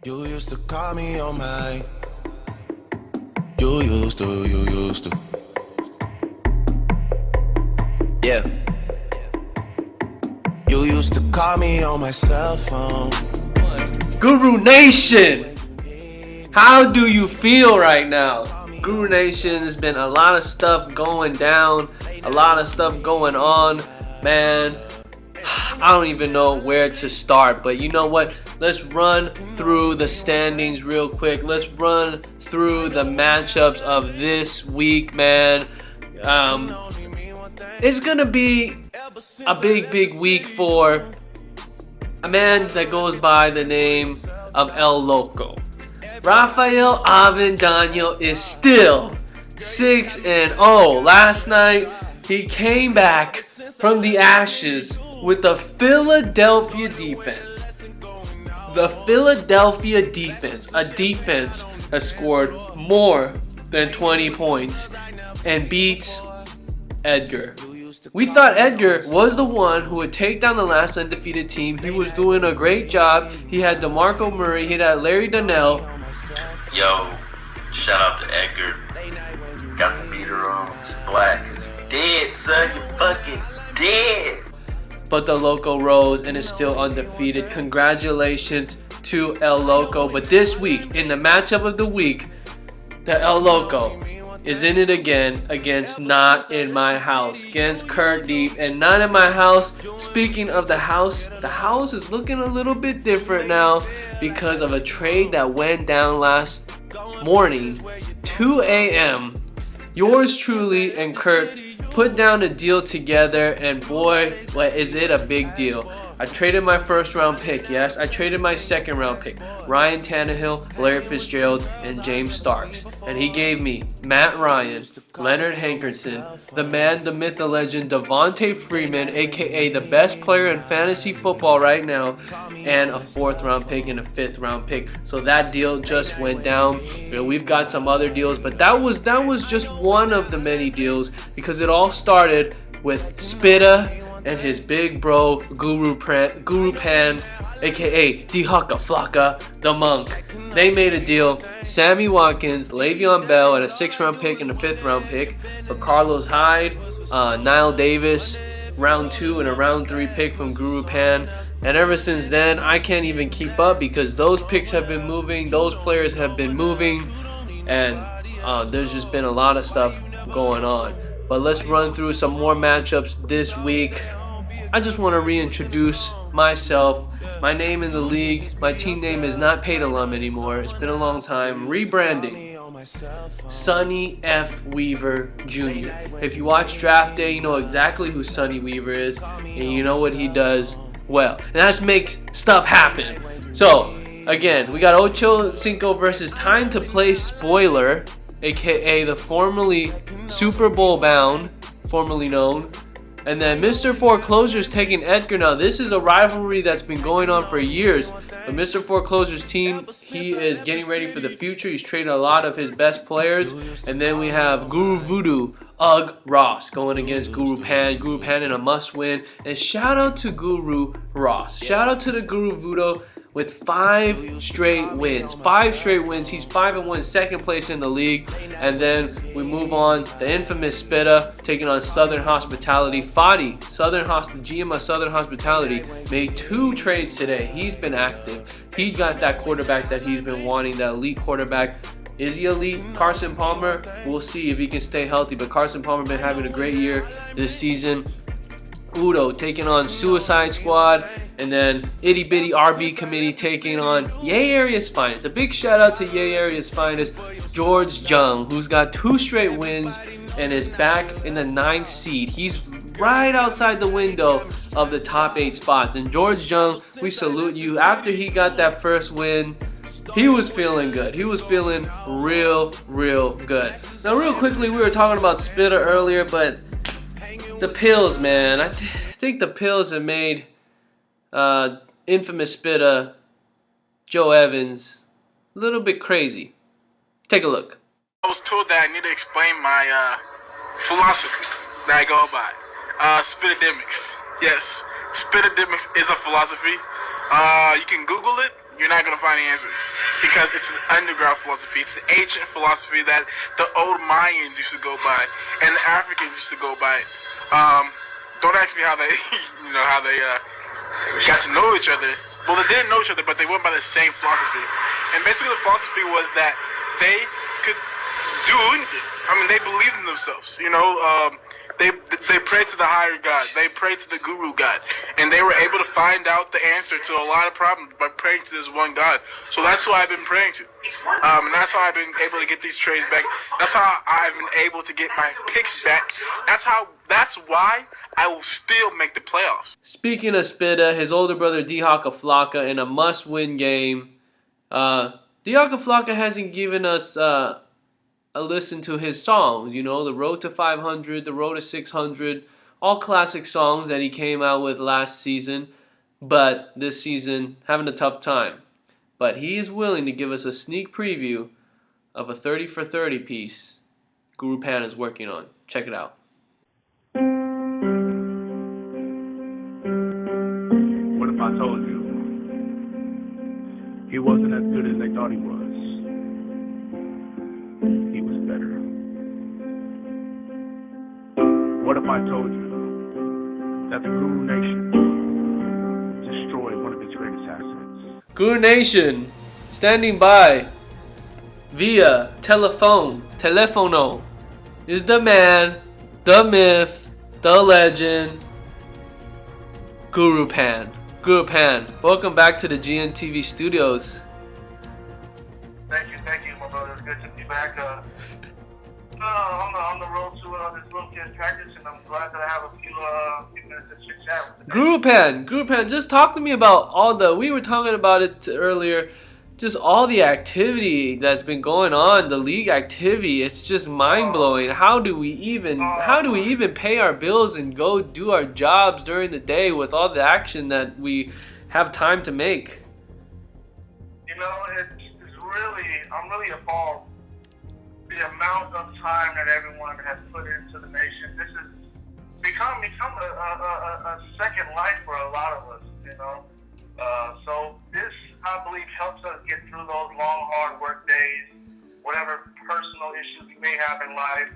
You used to call me on my. You used to. Yeah. You used to call me on my cell phone. Guru Nation, how do you feel right now? Guru Nation, has been a lot of stuff going down, a lot of stuff going on, man. I don't even know where to start, but you know what? Let's run through the standings real quick. Let's run through the matchups of this week, man. It's gonna be a big week for a man that goes by the name of El Loco. Rafael Avendano is still 6-0. Last night, he came back from the ashes with the Philadelphia defense. The Philadelphia defense, a defense that scored more than 20 points and beats Edgar. We thought Edgar was the one who would take down the last undefeated team. He was doing a great job. He had DeMarco Murray, he had Larry Donnell. Yo, shout out to Edgar. Got the beater on. It's black. Dead, son. You fucking dead. But the Loco rose and is still undefeated. Congratulations to El Loco. But this week, in the matchup of the week, the El Loco is in it again against Not In My House, against Kurt Deep. And Not In My House, speaking of the house is looking a little bit different now because of a trade that went down last morning, 2 a.m. Yours truly and Kurt put down a deal together, and boy, what is it a big deal. I traded my first round pick, yes. I traded my second round pick, Ryan Tannehill, Larry Fitzgerald, and James Starks. And he gave me Matt Ryan, Leonard Hankerson, the man, the myth, the legend, Devontae Freeman, aka the best player in fantasy football right now, and a fourth round pick and a fifth round pick. So that deal just went down. You know, we've got some other deals, but that was just one of the many deals, because it all started with Spitta and his big bro Guru Pan, aka D Hucka Flocka, the Monk. They made a deal. Sammy Watkins, Le'Veon Bell, and a 6th round pick and a 5th round pick for Carlos Hyde, Nile Davis, round 2 and a round 3 pick from Guru Pan. And ever since then, I can't even keep up because those picks have been moving, those players have been moving, and there's just been a lot of stuff going on. But let's run through some more matchups this week. I just want to reintroduce myself. My name in the league, my team name is not Paid Alum anymore. It's been a long time. Rebranding. Sonny F. Weaver Jr. If you watch Draft Day, you know exactly who Sonny Weaver is, and you know what he does well. And that's make stuff happen. So, again, we got Ocho Cinco versus Time to Play Spoiler, aka the formerly Super Bowl bound, formerly known. And then Mr. Foreclosure's taking Edgar. Now, this is a rivalry that's been going on for years. But Mr. Foreclosure's team, he is getting ready for the future. He's traded a lot of his best players. And then we have Guru Voodoo, Ross, going against Guru Pan. Guru Pan in a must-win. And shout out to Guru Ross. Shout out to the Guru Voodoo with 5 straight wins. 5 straight wins. He's 5-1, second place in the league. And then we move on. The infamous Spitta taking on Southern Hospitality. Fadi, GM of Southern Hospitality, made 2 trades today. He's been active. He got that quarterback that he's been wanting, that elite quarterback. Is he elite? Carson Palmer, we'll see if he can stay healthy. But Carson Palmer been having a great year this season. Udo taking on Suicide Squad, and then Itty Bitty RB Committee taking on Yay Area's Finest. A big shout out to Yay Area's Finest, George Jung, who's got 2 straight wins and is back in the 9th seed. He's right outside the window of the top 8 spots. And George Jung, we salute you. After he got that first win, he was feeling good. He was feeling real good. Now, real quickly, we were talking about Spitta earlier, but the pills, man. I think the pills have made infamous Spitta, Joe Evans, a little bit crazy. Take a look. I was told that I need to explain my philosophy that I go by. Spitademics. Yes, Spitademics is a philosophy. You can Google it. You're not going to find the answer. because it's an underground philosophy. It's an ancient philosophy that the old Mayans used to go by and the Africans used to go by. Don't ask me how they, got to know each other. Well, they didn't know each other, but they went by the same philosophy. And basically, the philosophy was that they could do anything. I mean, they believed in themselves. They prayed to the higher God. They prayed to the Guru God, and they were able to find out the answer to a lot of problems by praying to this one God. So that's who I've been praying to, and that's how I've been able to get these trades back. That's how I've been able to get my picks back. That's why I will still make the playoffs. Speaking of Spitta, his older brother D-Hawk Flocka in a must-win game. D-Hawk Flocka hasn't given us a listen to his songs, the Road to 500, the Road to 600, all classic songs that he came out with last season, but this season having a tough time. But he is willing to give us a sneak preview of a 30 for 30 piece Guru Pan is working on. Check it out. What if I told you he wasn't as good as they thought he was? He was better. What if I told you that the Guru Nation destroyed one of its greatest assets? Guru Nation, standing by via telefono, is the man, the myth, the legend, Guru Pan. Guru Pan, welcome back to the Gntv studios. Thank you, my brother. It's good to be back. On the road to this little kid practice, and I'm glad that I have a few minutes to chit chat with you. Guru Pan, just talk to me about we were talking about it earlier, just all the activity that's been going on, the league activity. It's just mind-blowing. How do we even pay our bills and go do our jobs during the day with all the action that we have time to make? I'm really appalled the amount of time that everyone has put into the nation. This has become a second life for a lot of us, So this, I believe, helps us get through those long, hard work days, whatever personal issues you may have in life,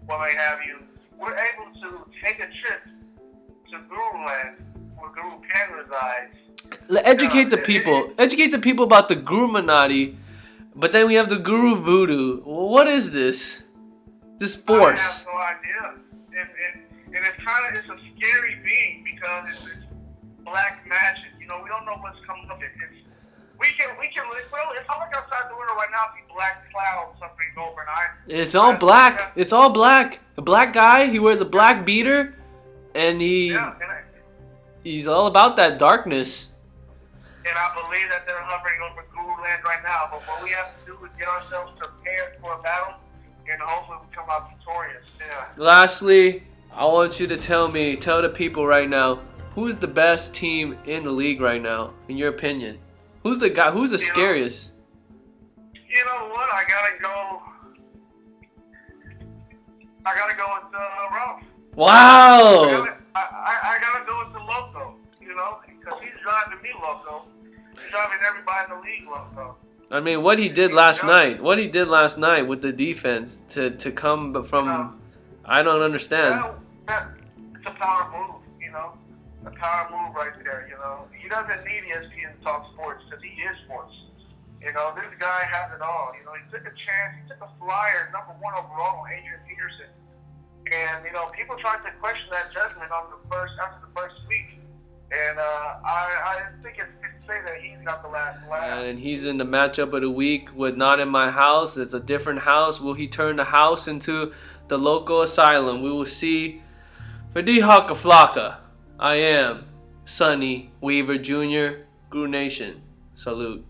what may have you. We're able to take a trip to Guru Land, where Guru Pan resides. Educate the people about the Guru Manati, but then we have the Guru Voodoo. What is this? This force? I have no idea. And it's a scary being because it's black magic. We don't know what's coming up. If I look outside the window right now, I see black clouds something overnight. It's all black. It's all black. A black guy. He wears a black beater, and he's all about that darkness. And I believe that they're hovering over Guru Land right now. But what we have to do is get ourselves prepared for a battle, and hopefully we come out victorious. Yeah. Lastly, I want you to tell the people right now, who's the best team in the league right now, in your opinion? Who's the guy? Who's the scariest? You know what? I gotta go with Ralph. Wow! I gotta go with the Loco. Because he's driving me loco. He's driving everybody in the league loco. I mean, what he did last night with the defense to come from, I don't understand. It's a power move, a power move right there, He doesn't need ESPN to talk sports because he is sports. This guy has it all. He took a chance. He took a flyer, #1 overall on Adrian Peterson. And, people tried to question that judgment after the first week. And I think it's fair to say that he's got the last laugh. And he's in the matchup of the week with Not in My House. It's a different house. Will he turn the house into the local asylum? We will see. For D-Hawk Flocka, I am Sonny Weaver Jr., Guru Nation. Salute.